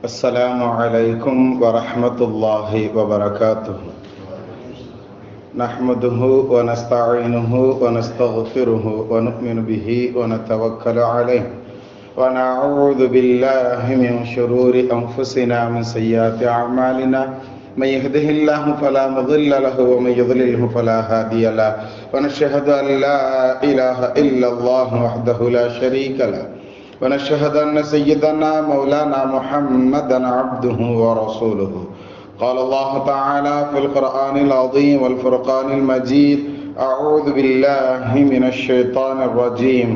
السلام عليكم ورحمة الله وبركاته. نحمده ونستعينه ونستغفره ونؤمن به ونتوكل عليه ونعوذ بالله من شرور أنفسنا من سيئات أعمالنا. من يهده الله فلا مضل له ومن يضلله فلا هادي له، ونشهد أن لا إله إلا الله وحده لا شريك له، ونشهد أن سيدنا مولانا محمدا عبده ورسوله. قال الله تعالى في القرآن العظيم والفرقان المجيد: أعوذ بالله من الشيطان الرجيم،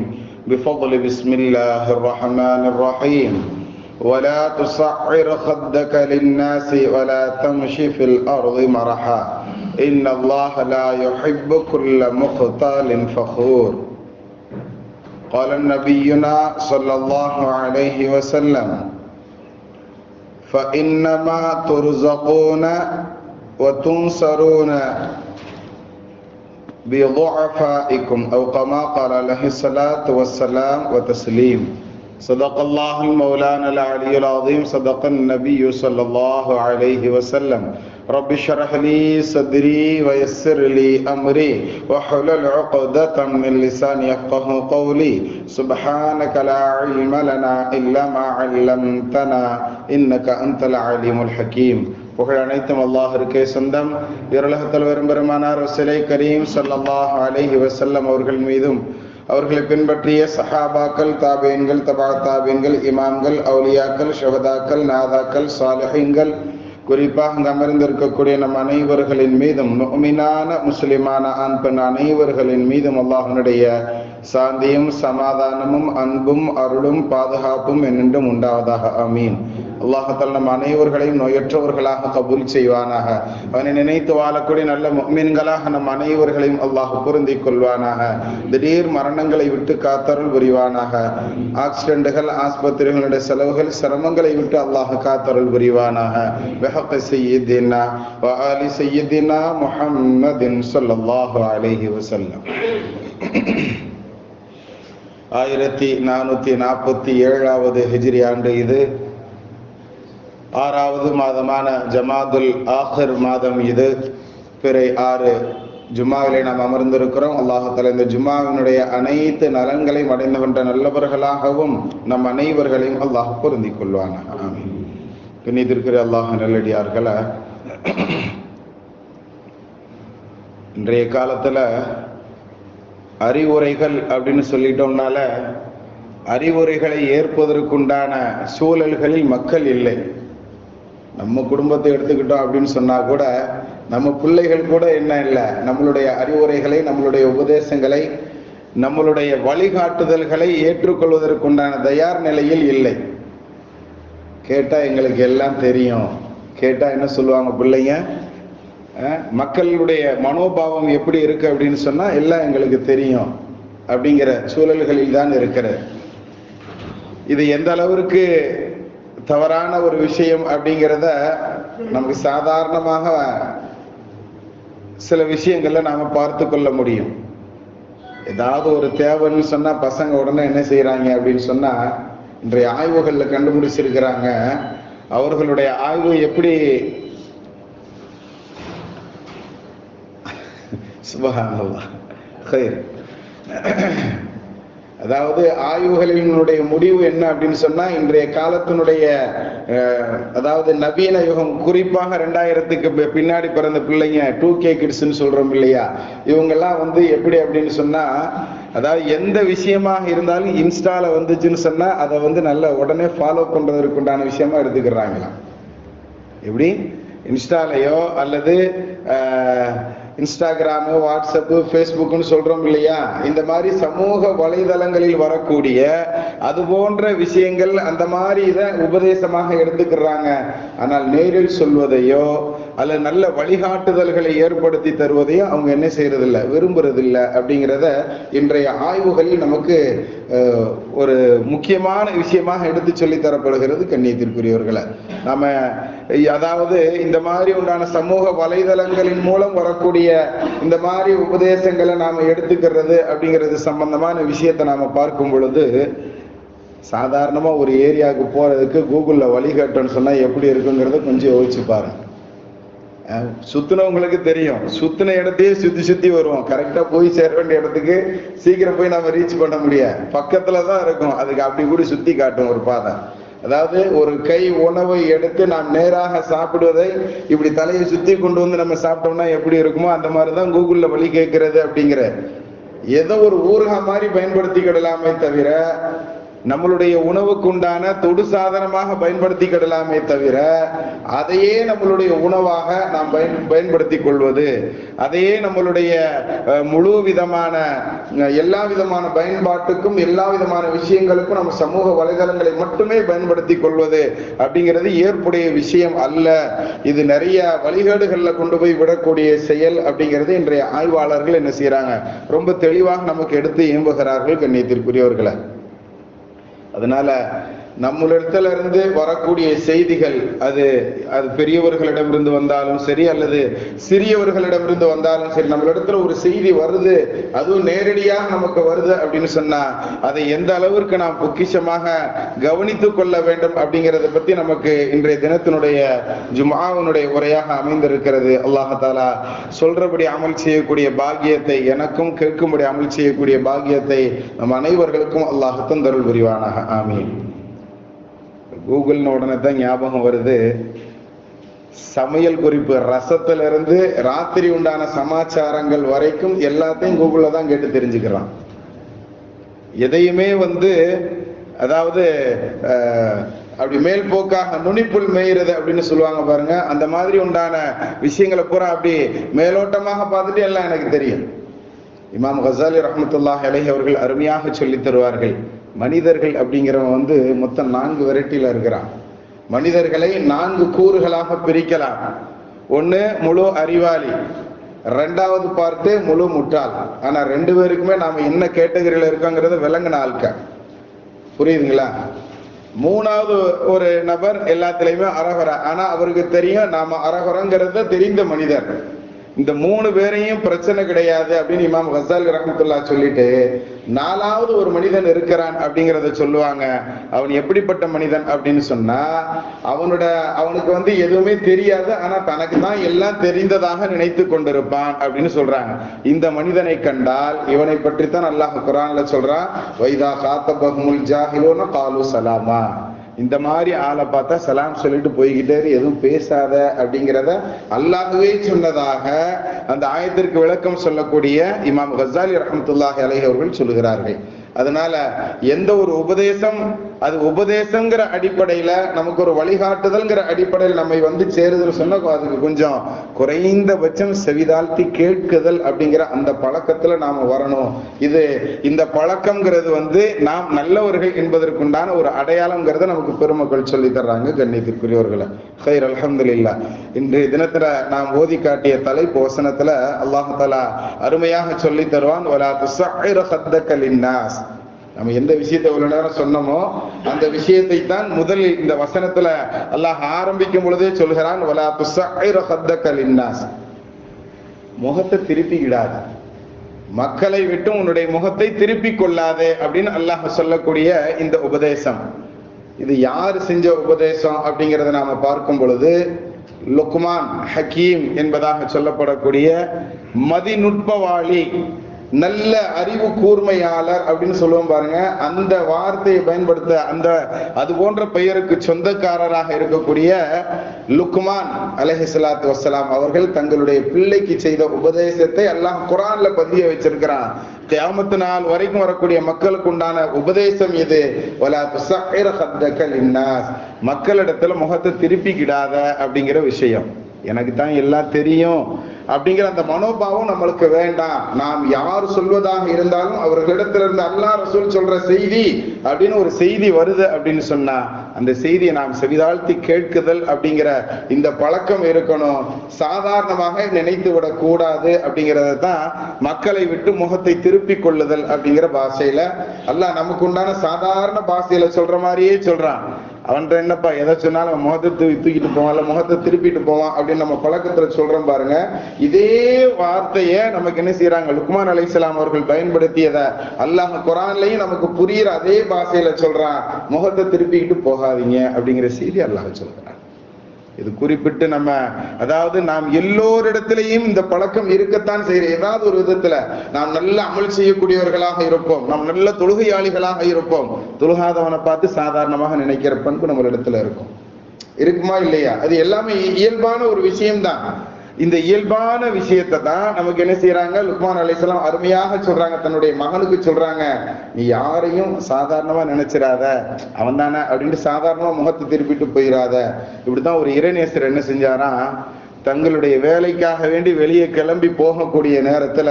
بفضل بسم الله الرحمن الرحيم. ولا تصعر خدك للناس ولا تمشي في الأرض مرحا إن الله لا يحب كل مختال فخور. قال نبينا صلى الله عليه وسلم: فإنما ترزقون وتنصرون بضعفائكم، أو كما قال عليه الصلاة والسلام وتسليم. صدق الله المولانا العلي العظيم، صدق النبي صلى الله عليه وسلم. رب اشرح لي صدري ويسر لي أمري واحلل عقدة من لساني يفقهوا قولي. سبحانك لا علم لنا إلا ما علمتنا إنك أنت العليم الحكيم. புகழ் அனைத்தும் அல்லாஹ்விற்கே சொந்தம். இருலகத்தில் பெருமானார் ரசூலை கரீம் ஸல்லல்லாஹு அலைஹி வஸல்லம் அவர்கள் மீதும், அவர்களை பின்பற்றிய சஹாபாக்கள், தாபீன்கள், தபா தாபீன்கள், இமாம்கள், அவுலியாக்கள், ஷஹதாக்கள், நாதாக்கள், சாலிஹீன்கள், குறிப்பாக அங்கு அமர்ந்திருக்கக்கூடிய நம் அனைவர்களின் மீதும், முஃமினான முஸ்லிமான ஆண் பெண் அனைவர்களின் மீதும் அல்லாஹ்வினுடைய சாந்தியும் சமாதானமும் அன்பும் அருளும் பாதுகாப்பும் என்றென்றும் உண்டாவதாக. ஆமீன். அல்லாஹ் நம் அனைவர்களையும் நோயற்றவர்களாக கபூல் செய்வானாக. அவனை நினைத்து வாழக்கூடிய நல்ல முஃமின்களாக நம் அனைவர்களையும் அல்லாஹ் பொருந்திக் கொள்வானாக. திடீர் மரணங்களை விட்டு காத்தருள் புரிவானாக. ஆக்சிடென்ட்கள், ஆஸ்பத்திரிகளுடைய செலவுகள், சிரமங்களை விட்டு அல்லாஹ் காத்தருள் புரிவானாக. பிஹக்க சய்யிதினா வ ஆலி சய்யிதினா முஹம்மதின் ஸல்லல்லாஹு அலைஹி வஸல்லம். 1447வது ஹிஜ்ரி ஆண்டு இது. 6வது மாதமான ஜமாதுல் ஆஹிர் மாதம் இது. பிறை 6 ஜும்மாவிலே நாம் அமர்ந்திருக்கிறோம். அல்லாஹ் தஆலா இந்த ஜும்மாவினுடைய அனைத்து நலன்களையும் அடைந்து கொண்ட நல்லவர்களாகவும் நம் அனைவர்களையும் அல்லாஹ் பொருந்திக் கொள்வானாக. ஆமீன். கண்ணியத்திற்குரிய அல்லாஹ் நல்லடியார்களே, இன்றைய காலத்துல அறிவுரைகள் அப்படின்னு சொல்லிட்டோம்னால அறிவுரைகளை ஏற்பதற்குண்டான சூழல்களில் மக்கள் இல்லை. நம்ம குடும்பத்தை எடுத்துக்கிட்டோம் அப்படின்னு சொன்னா கூட, நம்ம பிள்ளைகள் கூட என்ன இல்லை, நம்மளுடைய அறிவுரைகளை, நம்மளுடைய உபதேசங்களை, நம்மளுடைய வழிகாட்டுதல்களை ஏற்றுக்கொள்வதற்குண்டான தயார் நிலையில் இல்லை. கேட்டா எங்களுக்கு எல்லாம் தெரியும். கேட்டா என்ன சொல்லுவாங்க பிள்ளைங்க? மக்களுடைய மனோபாவம் எப்படி இருக்கு அப்படின்னு சொன்னா, எல்லாம் எங்களுக்கு தெரியும் அப்படிங்கிற சூழல்களில் தான் இருக்கிறது. இது எந்த அளவிற்கு தவறான ஒரு விஷயம் அப்படிங்கிறத நமக்கு சாதாரணமாக சில விஷயங்கள்ல நாம பார்த்து கொள்ள முடியும். ஏதாவது ஒரு தேவைன்னு சொன்னா பசங்க உடனே என்ன செய்யறாங்க அப்படின்னு சொன்னா, இன்றைய ஆய்வுகள்ல கண்டுபிடிச்சிருக்கிறாங்க. அவர்களுடைய ஆய்வு எப்படி, சுப்ஹானல்லாஹ், கைர், அதாவது ஆய்வுகளினுடைய முடிவு என்ன அப்படின்னு சொன்னா, இன்றைய காலத்தினுடைய அதாவது நவீன யுகம், குறிப்பாக 2000க்கு பின்னாடி பிறந்த பிள்ளைங்க, 2K கிட்ஸ்ன்னு சொல்றோம் இல்லையா, இவங்கெல்லாம் எப்படி அப்படின்னு சொன்னா, அதாவது எந்த விஷயமாக இருந்தாலும் இன்ஸ்டால வந்துச்சுன்னு சொன்னா அதை நல்ல உடனே ஃபாலோ பண்றதுக்குண்டான விஷயமா எடுத்துக்கிறாங்களாம். எப்படி இன்ஸ்டாலையோ அல்லது இன்ஸ்டாகிராமு, வாட்ஸ்அப்பு, ஃபேஸ்புக்குன்னு சொல்றோம் இல்லையா, இந்த மாதிரி சமூக வலைதளங்களில் வரக்கூடிய அது போன்ற விஷயங்கள் அந்த மாதிரி இதை உபதேசமாக எடுத்துக்கிறாங்க. ஆனால் நேரில் சொல்வதையோ அல்லது நல்ல வழிகாட்டுதல்களை ஏற்படுத்தி தருவதையோ அவங்க என்ன செய்யறதில்லை, விரும்புறதில்லை அப்படிங்கிறத இன்றைய ஆய்வுகளில் நமக்கு ஒரு முக்கியமான விஷயமாக எடுத்து சொல்லி தரப்படுகிறது. கண்ணியத்திற்குரியவர்களை, நாம அதாவது இந்த மாதிரி உண்டான சமூக வலைதளங்களின் மூலம் வரக்கூடிய இந்த மாதிரி உபதேசங்களை நாம எடுத்துக்கிறது அப்படிங்கிறது சம்பந்தமான விஷயத்தை நாம பார்க்கும் பொழுது, சாதாரணமா ஒரு ஏரியாவுக்கு போறதுக்கு கூகுள்ல வழிகாட்டுன்னு சொன்னா எப்படி இருக்குங்கிறத கொஞ்சம் யோசிச்சு பாருங்க. சுத்தினவங்களுக்கு தெரியும், சுத்தின இடத்தையே சுத்தி சுத்தி வருவோம், கரெக்டா போய் சேர வேண்டிய இடத்துக்கு சீக்கிரம் போய் நம்ம ரீச் பண்ண முடியாது, பக்கத்துலதான் இருக்கும், அதுக்கு அப்படி கூட சுத்தி காட்டும் ஒரு பாதை. அதாவது ஒரு கை உணவை எடுத்து நாம் நேராக சாப்பிடுவதை இப்படி தலையை சுத்தி கொண்டு வந்து நம்ம சாப்பிட்டோம்னா எப்படி இருக்குமோ அந்த மாதிரிதான் கூகுள்ல வழி கேட்கிறது அப்படிங்கிற ஏதோ ஒரு ஊரக மாதிரி பயன்படுத்திக்கிடலாமே தவிர, நம்மளுடைய உணவுக்கு உண்டான தொடு சாதனமாக பயன்படுத்திக்கிடலாமே தவிர, அதையே நம்மளுடைய உணவாக நாம் பயன்படுத்தி கொள்வது, அதையே நம்மளுடைய முழு விதமான எல்லா விதமான பயன்பாட்டுக்கும் எல்லா விதமான விஷயங்களுக்கும் நம்ம சமூக வலைதளங்களை மட்டுமே பயன்படுத்தி கொள்வது அப்படிங்கிறது ஏற்புடைய விஷயம் அல்ல. இது நிறைய வழிகேடுகள்ல கொண்டு போய் விடக்கூடிய செயல் அப்படிங்கிறது இன்றைய ஆய்வாளர்கள் என்ன செய்யறாங்க, ரொம்ப தெளிவாக நமக்கு எடுத்து ஏம்புகிறார்கள் கண்ணியத்திற்குரியவர்களை. அதனால நம்மளிடத்துல இருந்து வரக்கூடிய செய்திகள் அது பெரியவர்களிடமிருந்து வந்தாலும் சரி அல்லது சிறியவர்களிடமிருந்து வந்தாலும் சரி, நம்மளிடத்துல ஒரு செய்தி வருது, அதுவும் நேரடியாக நமக்கு வருது அப்படின்னு சொன்னா அதை எந்த அளவிற்கு நாம் பொக்கிஷமாக கவனித்துக் கொள்ள வேண்டும் அப்படிங்கிறத பத்தி நமக்கு இன்றைய தினத்தினுடைய ஜும்ஆவினுடைய உரையாக அமைந்திருக்கிறது. அல்லாஹ் தஆலா சொல்றபடி அமல் செய்யக்கூடிய பாக்கியத்தை எனக்கும், கேட்கும்படி அமல் செய்யக்கூடிய பாக்கியத்தை நம் அனைவர்களுக்கும் அல்லாஹ் தந்தருள் புரிவானாக. ஆமீன். கூகுள்னு உடனே தான் ஞாபகம் வருது, சமையல் குறிப்பு ரசத்துல இருந்து ராத்திரி உண்டான சமாச்சாரங்கள் வரைக்கும் எல்லாத்தையும் கூகுள்ல தான் கேட்டு தெரிஞ்சுக்கிறான். எதையுமே அதாவது அப்படி மேல் போக்காக நுனிப்புள் மேயிறது அப்படின்னு சொல்லுவாங்க பாருங்க, அந்த மாதிரி உண்டான விஷயங்களை பூரா அப்படி மேலோட்டமாக பார்த்துட்டு எல்லாம் எனக்கு தெரியும். இமாம் கஸாலி ரஹ்மத்துல்லாஹி அலைஹி அவர்கள் அருமையாக சொல்லி தருவார்கள், மனிதர்கள் அப்படிங்கிறவன் மொத்தம் 4 வெரைட்டியில இருக்கிறான். மனிதர்களை 4 கூறுகளாக பிரிக்கலாம். ஒண்ணு முழு அறிவாளி, 2வது பார்த்து முழு முட்டாள். ஆனா 2 பேருக்குமே நாம என்ன கேட்டகரியில இருக்கோங்கிறத விளங்கின ஆட்கள், புரியுதுங்களா? 3வது ஒரு நபர் எல்லாத்திலையுமே அரகுறை, ஆனா அவருக்கு தெரியும் நாம அரகுறங்கிறத தெரிந்த மனிதர். இந்த 3 பேரையும் பிரச்சனை கிடையாது அப்படின்னு இமாம் கஸாலி ரஹ்மத்துல்லாஹி சொல்லிட்டு 4வது ஒரு மனிதன் இருக்கிறான் அப்படிங்கிறத சொல்லுவாங்க. அவன் எப்படிப்பட்ட மனிதன் அப்படின்னு சொன்னா, அவனுக்கு எதுவுமே தெரியாது, ஆனா தனக்கு தான் எல்லாம் தெரிந்ததாக நினைத்து கொண்டிருப்பான் அப்படின்னு சொல்றாங்க. இந்த மனிதனை கண்டால் இவனை பற்றித்தான் அல்லாஹ் குர்ஆன்ல சொல்றான், வைதா காத்தபஹுல் ஜாஹிலூன காலு சலாமா. இந்த மாதிரி ஆளை பார்த்தா சலாம் சொல்லிட்டு போய்கிட்டே எதுவும் பேசாத அப்படிங்கிறத அல்லாஹ்வே சொன்னதாக அந்த ஆயத்திற்கு விளக்கம் சொல்லக்கூடிய இமாம் கஸாலி ரஹ்மத்துல்லாஹி அலைஹி அவர்கள் சொல்லுகிறார்கள். அதனால எந்த ஒரு உபதேசம் அது உபதேசங்கிற அடிப்படையில நமக்கு ஒரு வழிகாட்டுதல்ங்கிற அடிப்படையில் நம்மை சேருதல் சொன்னா அதுக்கு கொஞ்சம் குறைந்தபட்சம் செவிதாழ்த்தி கேட்குதல் அப்படிங்கிற அந்த பழக்கத்துல நாம வரணும். இந்த பழக்கம்ங்கிறது நாம் நல்லவர்கள் என்பதற்குண்டான ஒரு அடையாளம்ங்கிறத நமக்கு பெருமக்கள் சொல்லி தர்றாங்க கண்ணியத்திற்குரியவர்களை. ஹைர், அல்ஹம்துலில்லாஹ். இன்றைய தினத்துல நாம் ஓதி காட்டிய தலைப்பு வசனத்துல அல்லாஹ் தஆலா அருமையாக சொல்லி தருவான், வலா துஸஇர் ஹத்தக லின்னாஸ். நம்ம எந்த விஷயத்தை இவ்வளவு நேரம் சொன்னோமோ அந்த விஷயத்தை தான் முதலில் இந்த வசனத்துல அல்லாஹ் ஆரம்பிக்கும் பொழுதே சொல்கிறான், வலா துஸஇர் ஹத்தக லின்னாஸ். முகத்தை திருப்பிக்கிடாது, மக்களை விட்டு உன்னுடைய முகத்தை திருப்பி கொள்ளாதே அப்படின்னு அல்லாஹ் சொல்லக்கூடிய இந்த உபதேசம், இது யார் செஞ்ச உபதேசம் அப்படிங்கிறத நாம பார்க்கும் பொழுது லுக்மான் ஹக்கீம் என்பதாக சொல்லப்படக்கூடிய மதிநுட்பவாளி, நல்ல அறிவு கூர்மையாளர் அப்படின்னு சொல்லுவோம் பாருங்க, அந்த வார்த்தையை பயன்படுத்த அது போன்ற பெயருக்கு சொந்தக்காரராக இருக்கக்கூடிய லுக்மான் அலைஹிஸ்ஸலாத்து வஸ்ஸலாம் அவர்கள் தங்களுடைய பிள்ளைக்கு செய்த உபதேசத்தை அல்லாஹ் குர்ஆன்ல பதிய வச்சிருக்கிறான். கியாமத் நாள் வரைக்கும் வரக்கூடிய மக்களுக்கு உண்டான உபதேசம் இது, வலா துஸஇர் ஹத்தக லின்னாஸ். மக்களிடத்துல முகத்தை திருப்பிக்கிடாத அப்படிங்கிற விஷயம். எனக்கு தான் எல்லாம் தெரியும் அப்படிங்கிற அந்த மனோபாவம் நம்மளுக்கு வேண்டாம். நாம் யார் சொல்வதாக இருந்தாலும் அவர்களிடத்திலிருந்து அல்லாஹ் ரசூல் சொல்ற செய்தி அப்படின்னு ஒரு செய்தி வருது அப்படின்னு சொன்னா அந்த செய்தியை நாம் செவிதாழ்த்தி கேட்குதல் அப்படிங்கிற இந்த பழக்கம் இருக்கணும். சாதாரணமாக நினைத்து விடக் கூடாது அப்படிங்கிறத தான் மக்களை விட்டு முகத்தை திருப்பி கொள்ளுதல் அப்படிங்கிற பாஷையில அல்லாஹ் நமக்கு உண்டான சாதாரண பாஷையில சொல்ற மாதிரியே சொல்றான். அவன்கிட்ட என்னப்பா எதை சொன்னாலும் முகத்தை தூக்கிட்டு போவான், இல்ல முகத்தை திருப்பிட்டு போவான் அப்படின்னு நம்ம பழக்கத்துல சொல்றோம் பாருங்க. இதே வார்த்தையை நமக்கு என்ன செய்யறாங்க, லுக்மான் அலைஹிஸ்ஸலாம் அவர்கள் பயன்படுத்தியத அல்லாஹ் குர்ஆன்லயும் நமக்கு புரியுற அதே பாஷையில சொல்றான், முகத்தை திருப்பிக்கிட்டு போகாதீங்க அப்படிங்கிற செய்தி அல்லாஹ் சொல்றான். இது குறிப்பிட்டு நம்ம, அதாவது நாம் எல்லோரிடத்திலையும் இந்த பழக்கம் இருக்கத்தான் செய்யற. ஏதாவது ஒரு விதத்துல நாம் நல்ல அமல் செய்யக்கூடியவர்களாக இருப்போம், நாம் நல்ல தொழுகையாளிகளாக இருப்போம். தொழுகாதவனை பார்த்து சாதாரணமாக நினைக்கிற பண்பு நம்மளிடத்துல இருக்கும். இருக்குமா இல்லையா? அது எல்லாமே இயல்பான ஒரு விஷயம்தான். இந்த இயல்பான விஷயத்தை தான் நமக்கு என்ன செய்யறாங்க, லுக்மான் அலைஹிஸ்ஸலாம் அருமையாக சொல்றாங்க, தன்னுடைய மகனுக்கு சொல்றாங்க, நீ யாரையும் சாதாரணமா நினைச்சிடாத, அவன் தானே அப்படின்ட்டு சாதாரணமா முகத்தை திருப்பிட்டு போயிடாத. இப்படித்தான் ஒரு இறைநேசர் என்ன செஞ்சாராம், தங்களுடைய வேலைக்காக வேண்டி வெளியே கிளம்பி போகக்கூடிய நேரத்துல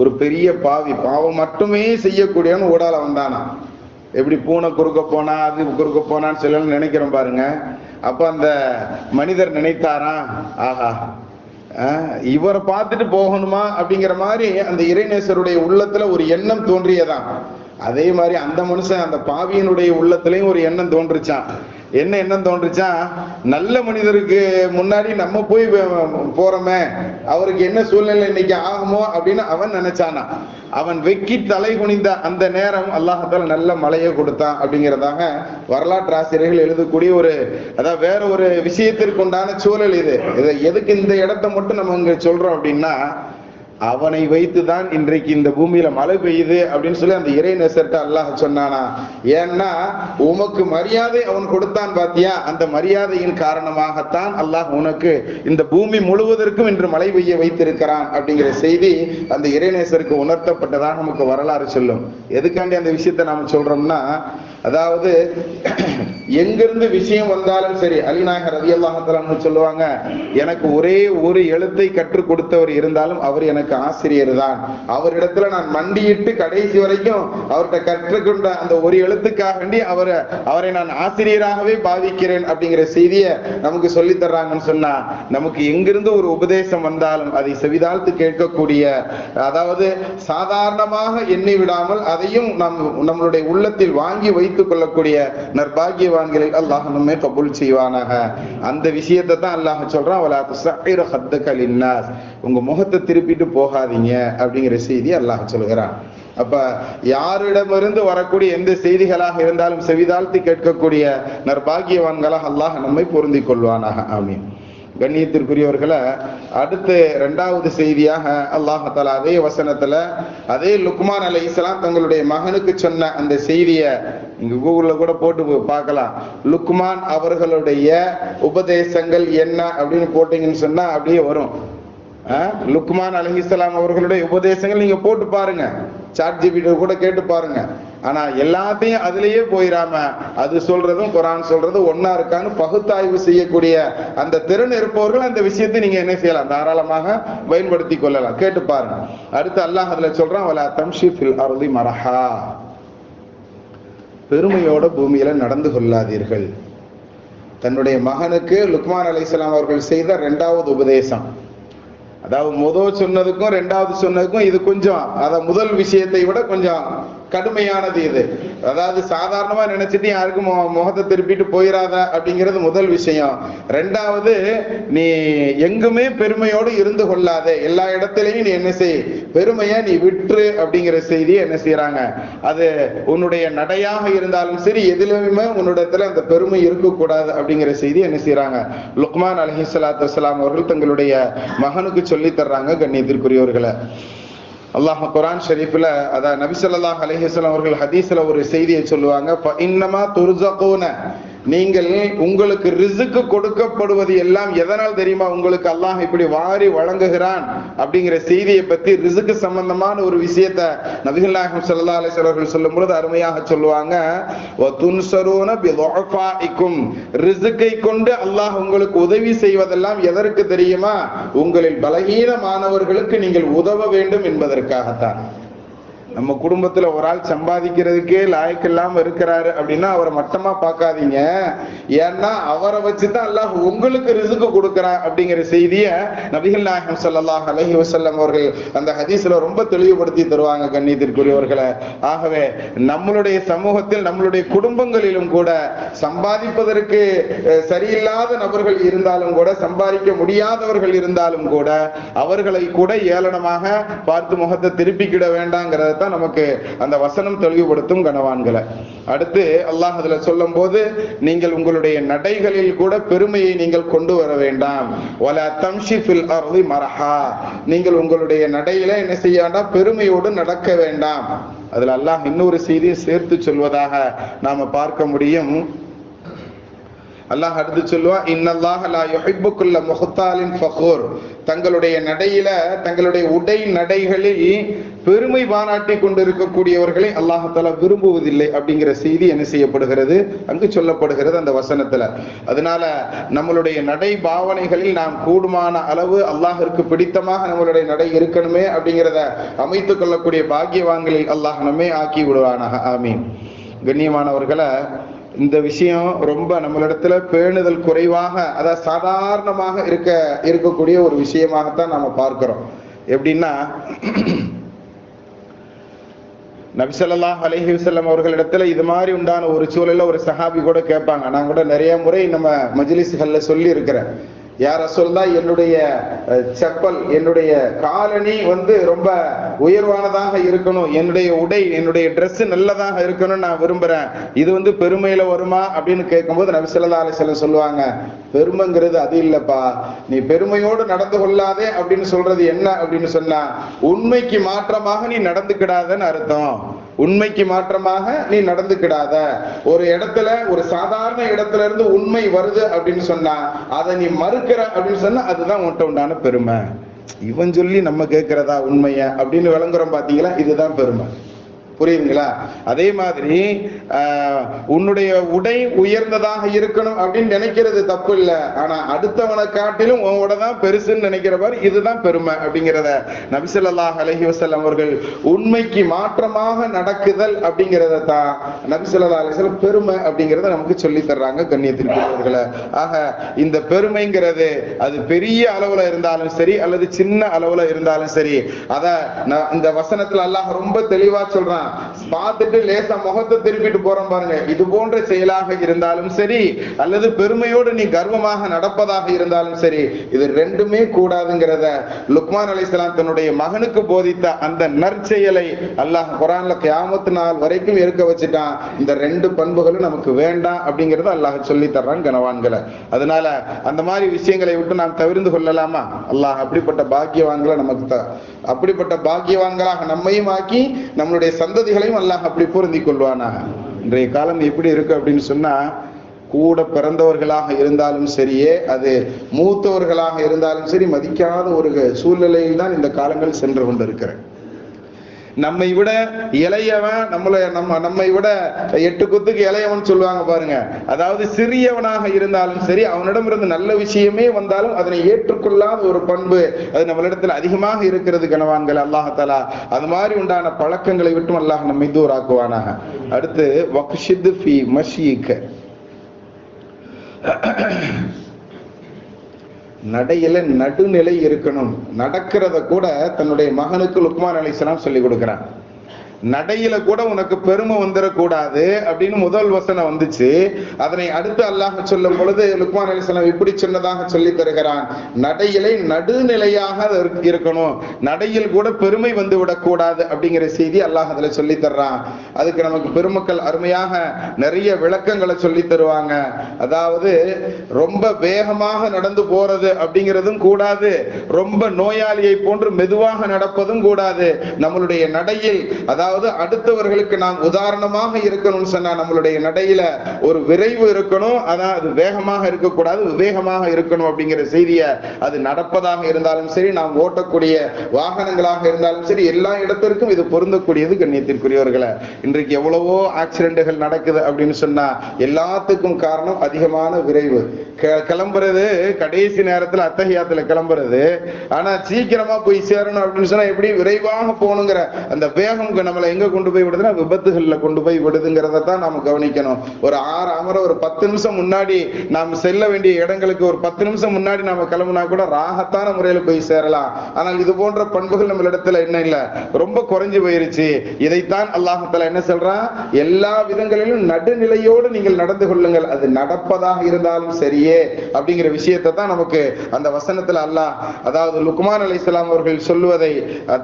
ஒரு பெரிய பாவம் மட்டுமே செய்யக்கூடியவன் ஊடால வந்தானா. எப்படி பூனை குறுக்க போனா அது குறுக்க போனான்னு சொல்லி நினைக்கிறோம் பாருங்க. அப்ப அந்த மனிதர் நினைத்தாராம், ஆஹா இவரை பார்த்துட்டு போகணுமா அப்படிங்கிற மாதிரி அந்த இறைநேசருடைய உள்ளத்துல ஒரு எண்ணம் தோன்றியதான். அதே மாதிரி அந்த மனுஷன் அந்த பாவியனுடைய உள்ளத்திலையும் ஒரு எண்ணம் தோன்றுச்சான். என்ன எண்ணம் தோன்றுச்சான், நல்ல மனிதருக்கு முன்னாடி நம்ம போய் போறோமே, அவருக்கு என்ன சூழ்நிலை இன்னைக்கு ஆகுமோ அப்படின்னு அவன் நினைச்சானா. அவன் வெக்கி தலை குனிந்த அந்த நேரம் அல்லாஹ்தால நல்ல மழையை கொடுத்தான் அப்படிங்கிறதாக வரலாற்று ஆசிரியர்கள் எழுதக்கூடிய ஒரு, அதாவது வேற ஒரு விஷயத்திற்கு உண்டான சூழல் இது. எதுக்கு இந்த இடத்தை மட்டும் நம்ம இங்க சொல்றோம் அப்படின்னா, அவனை வைத்துதான் இன்றைக்கு இந்த பூமியில மழை பெய்யுது அப்படின்னு சொல்லி அந்த இறைநேசர்ட்ட அல்லாஹ் சொன்னானா. ஏன்னா உமக்கு மரியாதை அவன் கொடுத்தான் பாத்தியா, அந்த மரியாதையின் காரணமாகத்தான் அல்லாஹ் உனக்கு இந்த பூமி முழுவதற்கும் இன்று மழை பெய்ய வைத்திருக்கிறான் அப்படிங்கிற செய்தி அந்த இறைநேசருக்கு உணர்த்தப்பட்டதாக நமக்கு வரலாறு சொல்லும். எதுக்காண்டி அந்த விஷயத்தை நாம சொல்றோம்னா, அதாவது எங்கிருந்து விஷயம் வந்தாலும் சரி, அலிநாயகர் ரலியல்லாஹு தஆலா சொல்லுவாங்க, எனக்கு ஒரே ஒரு எழுத்தை கற்றுக் கொடுத்தவர் இருந்தாலும் அவர் எனக்கு ஆசிரியர் தான். அவரிடத்துல நான் மண்டியிட்டு கடைசி வரைக்கும் அவர்கிட்ட கற்றுக்கொண்ட அந்த ஒரு எழுத்துக்காக வேண்டி அவரை நான் ஆசிரியராகவே பாவிக்கிறேன் அப்படிங்கிற செய்தியை நமக்கு சொல்லி தர்றாங்கன்னு சொன்னா, நமக்கு எங்கிருந்து ஒரு உபதேசம் வந்தாலும் அதை செவிதாழ்த்து கேட்கக்கூடிய, அதாவது சாதாரணமாக எண்ணி விடாமல் அதையும் நம்மளுடைய உள்ளத்தில் வாங்கி வைத்துக் கொள்ளக்கூடிய நற்பாகியவான்களில் அல்லாஹ் நம்மை கபூல் செய்வானாக. அந்த விஷயத்தை தான் அல்லாஹ் சொல்றான், வலா துஸஹிர் ஹத்தக லின்னாஸ், உங்க முகத்தை திருப்பிட்டு போகாதீங்க அப்படிங்கிற செய்தி அல்லாஹ் சொல்கிறான். அப்ப யாரிடமிருந்து வரக்கூடிய எந்த செய்திகளாக இருந்தாலும் செவிதாழ்த்தி கேட்கக்கூடிய நற்பாகியவான்களாக அல்லாஹ் நம்மை பொருந்திக் கொள்வானாக. ஆமீன். கண்ணியத்திற்குரியவர்களை, அடுத்து இரண்டாவது செய்தியாக அல்லாஹ் தஆலா அதே வசனத்துல அதே லுக்மான் அலைஹிஸ்ஸலாம் தங்களுடைய மகனுக்கு சொன்ன அந்த செய்தியை இங்க கூகுள்ல கூட போட்டு பார்க்கலாம். லுக்மான் அவர்களுடைய உபதேசங்கள் என்ன அப்படின்னு போட்டீங்கன்னு சொன்னா அப்படியே வரும். லுக்மான் அலைஹிஸ்ஸலாம் அவர்களுடைய உபதேசங்கள் நீங்க போட்டு பாருங்க, சாட் ஜிபிடி கூட கேட்டு பாருங்க. ஆனா எல்லாத்தையும் அதுலயே போயிடாம அது சொல்றதும் குர்ஆன் சொல்றதும் ஒன்னா இருக்கான்னு பகுத்தாய்வு செய்யக்கூடிய அந்த திறன் இருப்பவர்கள் அந்த விஷயத்தை நீங்க என்ன செய்யலாம், தாராளமாக பயன்படுத்தி கொள்ளலாம். கேட்டு பாருங்க. அடுத்து அல்லாஹ் அதுல சொல்றான், வலா தம்ஷி ஃபில் அர்தி மரஹா, பெருமையோட பூமியில நடந்து கொள்ளாதீர்கள். தன்னுடைய மகனுக்கு லுக்மான் அலைஹிஸ்ஸலாம் அவர்கள் செய்த இரண்டாவது உபதேசம். அதாவது முதல் சொன்னதுக்கும் ரெண்டாவது சொன்னதுக்கும் இது கொஞ்சம், அத முதல் விஷயத்தை விட கொஞ்சம் கடுமையானது இது. அதாவது சாதாரணமா நினைச்சிட்டு யாருக்கும் முகத்தை திருப்பிட்டு போயிடாத அப்படிங்கிறது முதல் விஷயம். ரெண்டாவது, நீ எங்குமே பெருமையோடு இருந்து கொள்ளாதே, எல்லா இடத்திலையும் நீ என்ன செய், பெருமையை நீ விற்று அப்படிங்கிற செய்தி என்ன செய்யறாங்க, அது உன்னுடைய நடையாக இருந்தாலும் சரி எதிலுமே உன்னிடத்துல அந்த பெருமை இருக்கக்கூடாது அப்படிங்கிற செய்தி என்ன செய்யறாங்க லுக்மான் அலைஹிஸ்ஸலாத்து வஸ்ஸலாம் அவர்கள் தங்களுடைய மகனுக்கு சொல்லி தர்றாங்க. கண்ணியத்திற்குரியவர்களை, அல்லாஹ் குர்ஆன் ஷரீஃப்ல அதான் நபி ஸல்லல்லாஹு அலைஹி வஸல்லம் அவர்கள் ஹதீஸ்ல ஒரு செய்தியை சொல்லுவாங்க, இன்னமா துர்ஸகூன, நீங்கள் உங்களுக்கு ரிஸ்க் கொடுக்கப்படுவது எல்லாம் எதனால் தெரியுமா, உங்களுக்கு அல்லாஹ் இப்படி வாரி வழங்குகிறான் அப்படிங்கிற செய்தியை பத்தி ரிஸ்க் சம்பந்தமான ஒரு விஷயத்தை நபிகள் நாயகம் ஸல்லல்லாஹு அலைஹி வஸல்லம் சொல்லும் பொழுது அருமையாக சொல்லுவாங்க, வதுன்சரூன பிதுஃபாஇக்கும், ரிஸ்கை கொண்டு அல்லாஹ் உங்களுக்கு உதவி செய்வதெல்லாம் எதற்கு தெரியுமா, உங்களில் பலகீனமானவர்களுக்கு நீங்கள் உதவ வேண்டும் என்பதற்காகத்தான். நம்ம குடும்பத்துல ஒரு ஆள் சம்பாதிக்கிறதுக்கே லாயக்கு இல்லாம இருக்கிறாரு அப்படின்னா அவரை மட்டமா பார்க்காதீங்க. ஏன்னா அவரை வச்சுதான் அல்லாஹ் உங்களுக்கு ரிஸ்க் கொடுக்கிறான் அப்படிங்கிற செய்திய நபிகள் நாயகம் ஸல்லல்லாஹு அலைஹி வஸல்லம் அவர்கள் அந்த ஹதீஸ்ல ரொம்ப தெளிவுபடுத்தி தருவாங்க கண்ணியத்திற்குரியவர்களை. ஆகவே நம்மளுடைய சமூகத்தில் நம்மளுடைய குடும்பங்களிலும் கூட சம்பாதிப்பதற்கு சரியில்லாத நபர்கள் இருந்தாலும் கூட, சம்பாதிக்க முடியாதவர்கள் இருந்தாலும் கூட, அவர்களை கூட ஏளனமாக பார்த்து முகத்தை திருப்பிக்கிட வேண்டாங்கிறத தான் நமக்கு அந்த வசனம் தெளிவுபடுத்தும் கனவான்களை. அடுத்து அல்லாஹ் அதுல சொல்லும் போது, நீங்கள் உங்களுடைய நடைகளில் கூட பெருமையை நீங்கள் கொண்டு வர வேண்டாம். வலா தம்ஷி ஃபில் அர்தி மரஹா, நீங்கள் உங்களுடைய நடையில என்ன செய்ய வேண்டாம், பெருமையோடு நடக்க வேண்டாம். அதுல அல்லாஹ் இன்னொரு செய்தியை சேர்த்து சொல்வதாக நாம பார்க்க முடியும். அல்லாஹ் அடுத்து சொல்லுவா, இன்னல்லாஹ லா யுஹிப்பு குல்ல முஹ்தாலின் ஃபഖூர், தங்களுடைய நடையில, தங்களுடைய உடை நடைகளில் பெருமை பாராட்டி கொண்டிருக்கக்கூடியவர்களை அல்லாஹ் தஆலா விரும்புவதில்லை அப்படிங்கிற செய்தி என்ன செய்யப்படுகிறது, அங்கு சொல்லப்படுகிறது அந்த வசனத்துல. அதனால நம்மளுடைய நடை பாவனைகளில் நாம் கூடுமான அளவு அல்லாஹ்விற்கு பிடித்தமாக நம்மளுடைய நடை இருக்கணுமே அப்படிங்கிறத அமைத்துக் கொள்ளக்கூடிய பாக்கியவான்களில் அல்லாஹ் நம்மை ஆக்கி விடுவானாக. ஆமீன். கண்ணியமானவர்களை, இந்த விஷயம் ரொம்ப நம்மளிடத்துல பேணுதல் குறைவாக, அதாவது சாதாரணமாக இருக்கக்கூடிய ஒரு விஷயமாகத்தான் நாம பார்க்கிறோம். எப்படின்னா, நபி ஸல்லல்லாஹு அலைஹி வஸல்லம் அவர்களிடத்துல இது மாதிரி உண்டான ஒரு சூழல்ல ஒரு சஹாபி கூட கேட்பாங்க. நான் கூட நிறைய முறை நம்ம மஜ்லிஸ்கள்ல சொல்லி இருக்கிறேன், யா ரசூலுல்லாஹ், என்னுடைய செப்பல், என்னுடைய காலணி ரொம்ப உயர்வானதாக இருக்கணும், என்னுடைய உடை, என்னுடைய ட்ரெஸ் நல்லதாக இருக்கணும்னு நான் விரும்புறேன், இது பெருமையில வருமா அப்படின்னு கேட்கும்போது நபி ஸல்லல்லாஹு அலைஹி வஸல்லம் சொல்லுவாங்க, பெருமைங்கிறது அது இல்லப்பா, நீ பெருமையோடு நடந்து கொள்ளாதே அப்படின்னு சொல்றது என்ன அப்படின்னு சொன்னா, உண்மைக்கு மாற்றமாக நீ நடந்துக்கிடாதன்னு அர்த்தம். உண்மைக்கு மாற்றமாக நீ நடந்துக்கிடாத. ஒரு இடத்துல, ஒரு சாதாரண இடத்துல இருந்து உண்மை வருது அப்படின்னு சொன்னா அதை நீ மறுக்கிற அப்படின்னு சொன்னா அதுதான் உன்கிட்ட உண்டான பெருமை. இவன் சொல்லி நம்ம கேட்கிறதா உண்மைய அப்படின்னு விளங்குறோம் பாத்தீங்களா, இதுதான் பெருமை. புரியுதுங்களா? அதே மாதிரி உன்னுடைய உடை உயர்ந்ததாக இருக்கணும் அப்படின்னு நினைக்கிறது தப்பு இல்லை. ஆனா அடுத்தவனை காட்டிலும் உன்னோட தான் பெருசுன்னு நினைக்கிறவர், இதுதான் பெருமை அப்படிங்கிறத நபி ஸல்லல்லாஹு அலைஹி வஸல்லம் அவர்கள் உண்மைக்கு மாற்றமாக நடக்குதல் அப்படிங்கிறத தான் நபி ஸல்லல்லாஹு அலைஹி வஸல்லம் பெருமை அப்படிங்கிறத நமக்கு சொல்லி தர்றாங்க கண்ணியத்திற்குரியவர்களே. ஆக இந்த பெருமைங்கிறது அது பெரிய அளவுல இருந்தாலும் சரி அல்லது சின்ன அளவுல இருந்தாலும் சரி, அத இந்த வசனத்துல அல்லாஹ் ரொம்ப தெளிவா சொல்றான். பார்த்துட்டு லேசா முகத்தை திருப்பிட்டு போறோம் பாருங்க, இது போன்ற செயலாக இருந்தாலும் சரி அல்லது பெருமையோடு நீ கர்வமாக நடப்பதாக இருந்தாலும் சரி, இது ரெண்டுமே கூடாதுங்கிறத லுக்மான் அலைஹிஸ்ஸலாம் தன்னுடைய மகனுக்கு போதித்த அந்த நற்செயலை அல்லாஹ் குர்ஆன்ல கியாமத் நாள் வரைக்கும் இருக்க வச்சுட்டான். இந்த ரெண்டு பண்புகளும் நமக்கு வேண்டாம் அப்படிங்கறத அல்லாஹ் சொல்லி தர்றான் கனவான்களை. அதனால அந்த மாதிரி விஷயங்களை விட்டு நாம் தவிர்த்து கொள்ளலாமா? அல்லாஹ் அப்படிப்பட்ட பாக்கியவான்களை நமக்கு அப்படிப்பட்ட பாக்கியவான்களாக நம்மையும் ஆக்கி நம்மளுடைய சந்ததிகளையும் அல்லாஹ் அப்படி பொருந்தி கொள்வானாக. இன்றைய காலம் எப்படி இருக்கு அப்படின்னு சொன்னா, கூட பிறந்தவர்களாக இருந்தாலும் சரியே, அது மூத்தவர்களாக இருந்தாலும் சரி, மதிக்காத ஒரு சூழ்நிலையில் தான் இந்த காலங்கள் சென்று கொண்டிருக்கிறேன். நம்மை விட இளையவன் நம்மை விட 8 குத்துக்கு இளையவன் சொல்லுவாங்க பாருங்க. அதாவது சிறியவனாக இருந்தாலும் சரி, அவனிடமிருந்து நல்ல விஷயமே வந்தாலும் அதனை ஏற்றுக்கொள்ளாத ஒரு பண்பு அது நம்மளிடத்தில் அதிகமாக இருக்கிறது கனவான்கள். அல்லாஹ் தஆலா அது மாதிரி உண்டான பழக்கங்களை விட்டும் அல்லாஹ் நம்மை தூராக்குவானாக. அடுத்து வக்ஷித் ஃபீ மஷ்யிக, நடையில நடுநிலை இருக்கணும். நடக்கிறத கூட தன்னுடைய மகனுக்கு லுக்மான் அலைஹிஸ்ஸலாம் சொல்லி கொடுக்கிறான். நடையில கூட உனக்கு பெருமை வந்துடக்கூடாது அப்படின்னு முதல் வசனம் வந்துச்சு. அதனை அடுத்து அல்லாஹ் சொல்லும் பொழுது லுக்மான் அலைஹிஸ்ஸலாம் இப்படி சொன்னதாக சொல்லி தருகிறான், நடையிலே நடுநிலையாக இருக்கணும், நடையில் கூட பெருமை வந்து விடக்கூடாது அப்படிங்கிற செய்தி அல்லாஹ் அதுல சொல்லி தர்றான். அதுக்கு நமக்கு பெருமக்கள் அருமையாக நிறைய விளக்கங்களை சொல்லி தருவாங்க. அதாவது ரொம்ப வேகமாக நடந்து போறது அப்படிங்கிறதும் கூடாது, ரொம்ப நோயாளியை போன்று மெதுவாக நடப்பதும் கூடாது. நம்மளுடைய நடையில், அதாவது அடுத்தவர்களுக்கு நாம் உதாரணமாக இருக்கணும்னு சொன்னா நம்மளுடைய நடையில ஒரு விரைவு இருக்கணும். அதான் அது வேகமாக இருக்கக்கூடாது, விவேகமாக இருக்கணும் அப்படிங்கிற செய்திய அது நடப்பதாக இருந்தாலும் சரி, நாம் ஓட்டக்கூடிய வாகனங்களாக இருந்தாலும் சரி, எல்லா இடத்திற்கும் இது பொருந்தக்கூடியது கண்ணியத்திற்குரியவர்களை. இன்றைக்கு எவ்வளவோ ஆக்சிடென்ட்கள் நடக்குது அப்படின்னு சொன்னா எல்லாத்துக்கும் காரணம் அதிகமான விரைவு. கிளம்புறது கடைசி நேரத்துல அத்தஹியாத்துல கிளம்புறது, ஆனா சீக்கிரமா போய் சேரணும் அப்படின்னு சொன்னா எப்படி விரைவாக போகணுங்கிற அந்த வேகம் நம்ம நம்மளை எங்க கொண்டு போய் விடுதுன்னா விபத்துகள்ல கொண்டு போய் விடுதுங்கிறத தான் நாம கவனிக்கணும். ஒரு 6 அமர ஒரு 10 நிமிஷம் முன்னாடி நாம் செல்ல வேண்டிய இடங்களுக்கு ஒரு 10 நிமிஷம் முன்னாடி நாம கிளம்புனா கூட ராகத்தான முறையில போய் சேரலாம். ஆனால் இது போன்ற பண்புகள் நம்ம இடத்துல என்ன இல்ல, ரொம்ப குறைஞ்சு போயிருச்சு. இதைத்தான் அல்லாஹ் தஆலா என்ன சொல்றான், எல்லா விதங்களிலும் நடுநிலையோடு நீங்கள் நடந்து கொள்ளுங்கள், அது நடப்பதாக இருந்தாலும் சரியே அப்படிங்கிற விஷயத்தை தான் நமக்கு அந்த வசனத்துல அல்லாஹ், அதாவது லுக்மான் அலைஹிஸ்ஸலாம் அவர்கள் சொல்லுவதை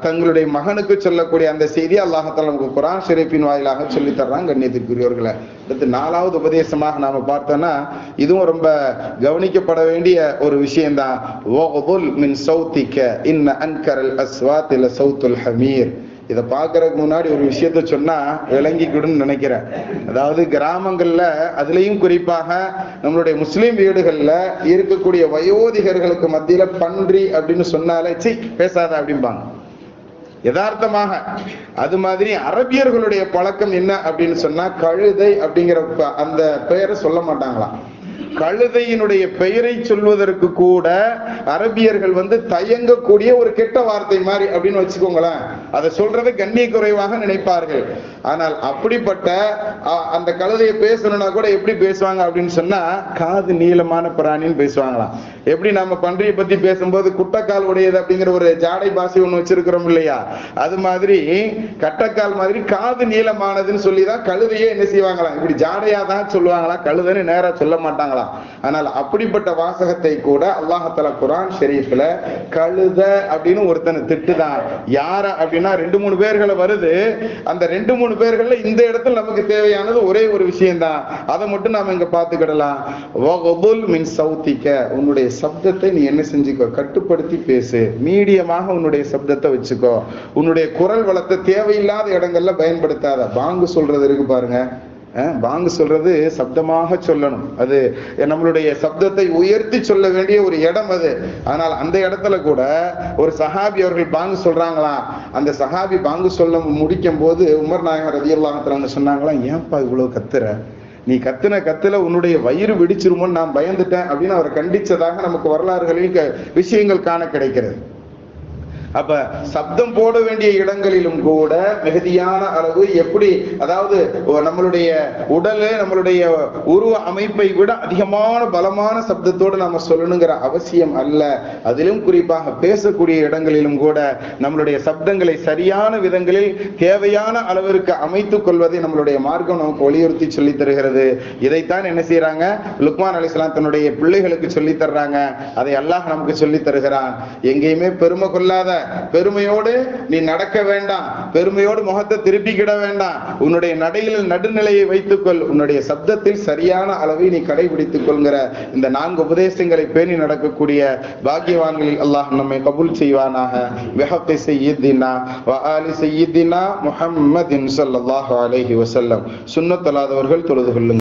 தங்களுடைய மகனுக்கு சொல்லக்கூடிய அந்த செய்தி அல்லாஹ் தஆலா நமக்கு குர்ஆன் ஷரீஃபின் வாயிலாக சொல்லி தர்றாங்க. கண்ணியத்திற்குரியவர்களே, அடுத்து 4வது உபதேசமாக நாம பார்த்தோம்னா இதுவும் ரொம்ப கவனிக்கப்பட வேண்டிய ஒரு விஷயம் தான். வகுல் மின் சௌத்திக இன்ன அன்கரல் அஸ்வாத் லசௌத்துல் ஹமீர். இதை பார்க்கறதுக்கு முன்னாடி ஒரு விஷயத்த சொன்னா விளங்கிக்கிடுன்னு நினைக்கிறேன். அதாவது கிராமங்கள்ல, அதுலயும் குறிப்பாக நம்மளுடைய முஸ்லீம் வீடுகள்ல இருக்கக்கூடிய வயோதிகர்களுக்கு மத்தியில பன்றி அப்படின்னு சொன்னாலே சி பேசாத அப்படிம்பாங்க யதார்த்தமாக. அது மாதிரி அரபியர்களுடைய பழக்கம் என்ன அப்படின்னு சொன்னா, கழுதை அப்படிங்கிற அந்த பெயரை சொல்ல மாட்டாங்களாம். கழுதையினுடைய பெயரை சொல்வதற்கு கூட அரபியர்கள் தயங்கக்கூடிய ஒரு கெட்ட வார்த்தை மாதிரி அப்படின்னு வச்சுக்கோங்களேன். அதை சொல்றதை கண்ணிய குறைவாக நினைப்பார்கள். ஆனால் அப்படிப்பட்ட அந்த கழுதையை பேசணும்னா கூட எப்படி பேசுவாங்க அப்படின்னு சொன்னா, காது நீளமான பிராணின்னு பேசுவாங்களாம். எப்படி நம்ம பன்றியை பத்தி பேசும்போது குட்டக்கால் உடையது அப்படிங்கிற ஒரு ஜாடை பாசி ஒண்ணு வச்சிருக்கிறோம் இல்லையா, அது மாதிரி கட்டக்கால் மாதிரி காது நீளமானதுன்னு சொல்லிதான் கழுதையே என்ன செய்வாங்களாம், இப்படி ஜாடையா தான் சொல்லுவாங்களா, கழுதைன்னு நேரா சொல்ல மாட்டாங்களா. ஆனால் அப்படிப்பட்ட வாசகத்தை கூட அல்லாஹ் தஆலா குர்ஆன் ஷரீஃப்ல கழுத அப்படின்னு ஒருத்தனை திட்டுதான். யார அப்படின்னா 2-3 பேர்களை வருது. அந்த 2-3 பேர்கள்ல இந்த இடத்துல நமக்கு தேவையானது ஒரே ஒரு விஷயம் தான். அதை மட்டும் நாம இங்க பார்த்துக்கிடலாம். வகுல் மின் சௌத்திக, உன்னுடைய சப்தத்தை நீ என்ன செஞ்சுக்கோ, கட்டுப்படுத்தி பேசு. மீடியமாக உன்னுடைய சப்தத்தை வச்சுக்கோ. உன்னுடைய குரல் வளத்தை தேவையில்லாத இடங்கள்ல பயன்படுத்தாத. பாங்கு சொல்றது இருக்கு பாருங்க, பாங்கு சொல்றது சப்தமாக சொல்லணும். அது நம்மளுடைய சப்தத்தை உயர்த்தி சொல்ல வேண்டிய ஒரு இடம் அது. ஆனால் அந்த இடத்துல கூட ஒரு சஹாபி அவர்கள் பாங்கு சொல்றாங்களாம். அந்த சஹாபி பாங்கு சொல்ல முடிக்கும் போது உமர் நாயகம் ரலியல்லாஹு அன்ஹு சொன்னாங்களாம், ஏன்பா இவ்வளவு கத்துற, நீ கத்துல உன்னுடைய வயிறு வெடிச்சிருமோன்னு நான் பயந்துட்டேன் அப்படின்னு அவரை கண்டிச்சதாக நமக்கு வரலாறுகளில் விஷயங்கள் காண கிடைக்கிறது. அப்ப சப்தம் போட வேண்டிய இடங்களிலும் கூட மிகுதியான அளவு, எப்படி அதாவது நம்மளுடைய உடலை நம்மளுடைய உருவ அமைப்பை விட அதிகமான பலமான சப்தத்தோடு நாம சொல்லணுங்கிற அவசியம் அல்ல. அதிலும் குறிப்பாக பேசக்கூடிய இடங்களிலும் கூட நம்மளுடைய சப்தங்களை சரியான விதங்களில் தேவையான அளவிற்கு அமைத்துக் கொள்வதை நம்மளுடைய மார்க்கம் நமக்கு வலியுறுத்தி சொல்லி தருகிறது. இதைத்தான் என்ன செய்யறாங்க, லுக்மான் அலைஹிஸ்ஸலாம் தன்னுடைய பிள்ளைகளுக்கு சொல்லி தர்றாங்க. அதை அல்லாஹ் நமக்கு சொல்லி தருகிறான். எங்கேயுமே பெருமை கொள்ளாத, பெருமையோடு நீ நடக்க வேண்டாம், பெருமையோடு முகத்தை திருப்பிக்கிட வேண்டாம். உன்னுடைய நடையில் நடுநிலையை வைத்துக்கொள், உன்னுடைய சப்தத்தில் சரியான அளவை நீ கடைபிடித்துக் கொள்கிற இந்த 4 உபதேசங்களை பேணி நடக்கக்கூடிய பாக்கியவான்களில் அல்லாஹ் நம்மை கபூல் செய்வானாக. பிஹக்கி சய்யிதினா வ ஆலி சய்யிதினா முஹம்மதின் ஸல்லல்லாஹு அலைஹி வஸல்லம். சுன்னத் அல்லாதவர்கள் தொழுது கொள்ளுங்கள்.